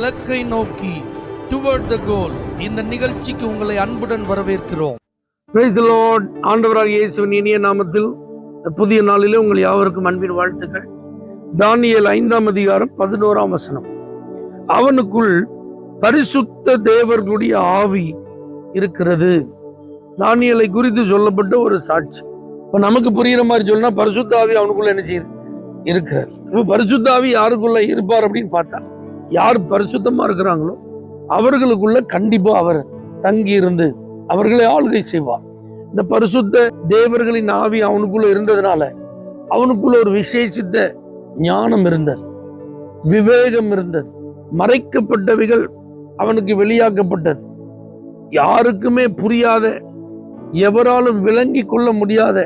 இலக்கை நோக்கி டுவர்ட் த கோல். இந்த நிகழ்ச்சிக்கு உங்களை அன்புடன் வரவேற்கிறோம். Praise the Lord. ஆண்டவராகிய இயேசுவின் இனிய நாமத்தில் புதிய நாளிலே உங்கள் யாவருக்கும் அன்பின் வாழ்த்துக்கள். தானியேல் 5ஆம் அதிகாரம் 11ஆம் வசனம். அவனுக்குள் பரிசுத்த தேவர்களுடைய ஆவி இருக்கிறது. தானியேலை குறித்து சொல்லப்பட்ட ஒரு சாட்சி. இப்ப நமக்கு புரியுற மாதிரி சொன்னா, பரிசுத்த ஆவி அவனுக்குள்ள என்ன செய்யுது? இருக்கிறார். இப்ப பரிசுத்த ஆவி யாருக்குள்ள இருப்பார் அப்படின்னு பார்த்தா, யார் பரிசுத்தமா இருக்கிறாங்களோ அவர்களுக்குள்ள கண்டிப்பா அவர் தங்கி இருந்து அவர்களை ஆளுகை செய்வார். இந்த பரிசுத்த தேவர்களின் ஆவி அவனுக்குள்ள இருந்ததுனால அவனுக்குள்ள ஒரு விசேஷித்த ஞானம் இருந்தது, விவேகம் இருந்தது, மறைக்கப்பட்டவைகள் அவனுக்கு வெளியாக்கப்பட்டது. யாருக்குமே புரியாத, எவராலும் விளங்கி கொள்ள முடியாத,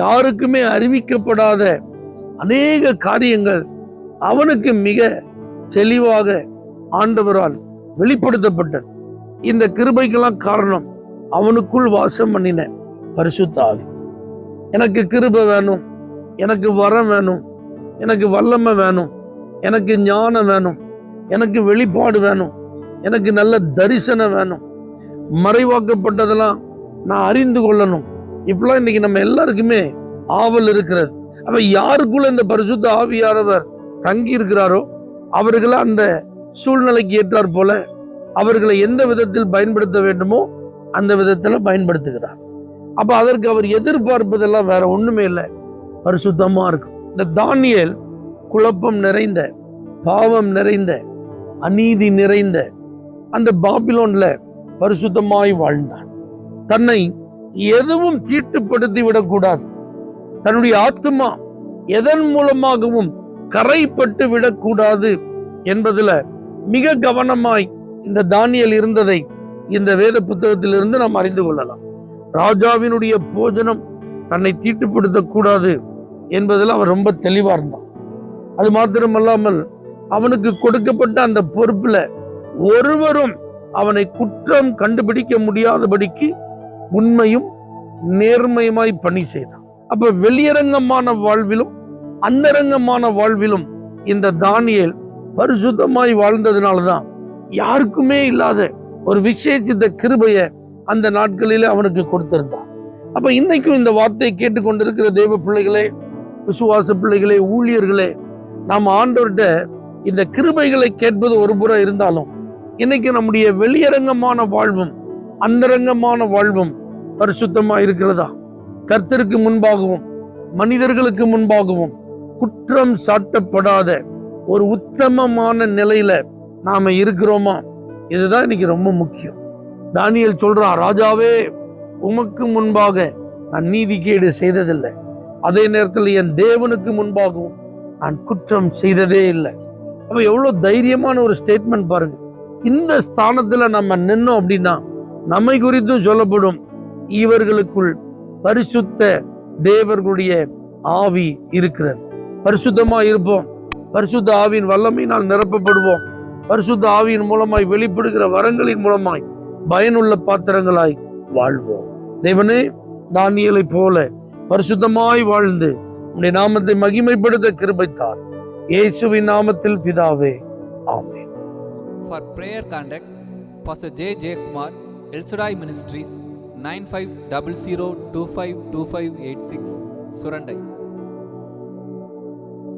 யாருக்குமே அறிவிக்கப்படாத அநேக காரியங்கள் அவனுக்கு மிக தெளிவாக ஆண்டவரால் வெளிப்படுத்தப்பட்டது. இந்த கிருபைக்கெல்லாம் காரணம் அவனுக்குள் வாசம் பண்ணின பரிசுத்த ஆவி. எனக்கு கிருபை வேணும், எனக்கு வரம் வேணும், எனக்கு வல்லமை வேணும், எனக்கு ஞானம் வேணும், எனக்கு வெளிப்பாடு வேணும், எனக்கு நல்ல தரிசனம் வேணும், மறைவாக்கப்பட்டதெல்லாம் நான் அறிந்து கொள்ளணும். இப்பெல்லாம் இன்னைக்கு நம்ம எல்லாருக்குமே ஆவல் இருக்கிறது. அப்ப யாருக்குள்ள இந்த பரிசுத்த ஆவியானவர் தங்கி இருக்கிறாரோ அவர்களை அந்த சூழ்நிலைக்கு ஏற்றார் போல அவர்களை எந்த விதத்தில் பயன்படுத்த வேண்டுமோ அந்த விதத்துல பயன்படுத்துகிறார். அப்ப அதற்கு அவர் எதிர்பார்ப்பதெல்லாம் வேற ஒண்ணுமே இல்லை, பரிசுத்தமா இருக்கும். இந்த தானியேல் குழப்பம் நிறைந்த, பாவம் நிறைந்த, அநீதி நிறைந்த அந்த பாபிலோன்ல பரிசுத்தமாய் வாழ்ந்தான். தன்னை எதுவும் தீட்டுப்படுத்தி விடக்கூடாது, தன்னுடைய ஆத்மா எதன் மூலமாகவும் கரைப்பட்டு விடக்கூடாது என்பதுல மிக கவனமாய் இந்த தானியேல் இருந்ததை இந்த வேத புத்தகத்திலிருந்து நாம் அறிந்து கொள்ளலாம். ராஜாவினுடைய போஜனம் தன்னை தீட்டுப்படுத்தக்கூடாது என்பதில் அவன் ரொம்ப தெளிவா இருந்தான். அது மாத்திரமல்லாமல் அவனுக்கு கொடுக்கப்பட்ட அந்த பொறுப்புல ஒருவரும் அவனை குற்றம் கண்டுபிடிக்க முடியாதபடிக்கு உண்மையும் நேர்மையுமாய் பணி செய்தான். அப்ப வெளியரங்கமான வாழ்விலும் அந்தரங்கமான வாழ்விலும் இந்த தானியேல் பரிசுத்தமாய் வாழ்ந்ததுனாலதான் யாருக்குமே இல்லாத ஒரு விசேஷித்த கிருபையை அந்த நாட்களிலே அவனுக்கு கொடுத்திருந்தான். அப்ப இன்னைக்கும் இந்த வார்த்தையை கேட்டுக்கொண்டிருக்கிற தேவ பிள்ளைகளே, விசுவாச பிள்ளைகளே, ஊழியர்களே, நாம் ஆண்டவர்கிட்ட இந்த கிருபைகளை கேட்பது ஒரு புறம் இருந்தாலும் இன்னைக்கு நம்முடைய வெளியரங்கமான வாழ்வும் அந்தரங்கமான வாழ்வும் பரிசுத்தமா இருக்கிறதா? கர்த்தருக்கு முன்பாகவும் மனிதர்களுக்கு முன்பாகவும் குற்றம் சாட்டப்படாத ஒரு உத்தமமான நிலையில நாம இருக்கிறோமா? இதுதான் இன்னைக்கு ரொம்ப முக்கியம். தானியேல் சொல்றான், ராஜாவே, உமக்கு முன்பாக நான் நீதிகேடு செய்ததில்லை, அதே நேரத்தில் என் தேவனுக்கு முன்பாகவும் நான் குற்றம் செய்ததே இல்லை. அப்ப எவ்வளவு தைரியமான ஒரு ஸ்டேட்மெண்ட் பாருங்க. இந்த ஸ்தானத்துல நம்ம நின்னோம் அப்படின்னா நம்மை குறித்தும் சொல்லப்படும், இவர்களுக்குள் பரிசுத்த தேவர்களுடைய ஆவி இருக்கிறது. பரிசுத்தமா இருப்போம், பரிசுத்த ஆவியின் வல்லமையினால் நிரப்பப்படுவோம், பரிசுத்த ஆவியின் மூலமாய் வெளிப்படுகிற வரங்களின் மூலமாய் பயனுள்ள பாத்திரங்களாய் வாழ்வோம். தேவனே, தானியேலை போல பரிசுத்தமாய் வாழ்ந்து உம்முடைய நாமத்தை மகிமைப்படுத்த கிருபைத்தார். இயேசுவின் நாமத்தில் பிதாவே, ஆமென். For prayer contact, Pastor J. J. Kumar, El Shaddai Ministries, 9500252586, Surandai.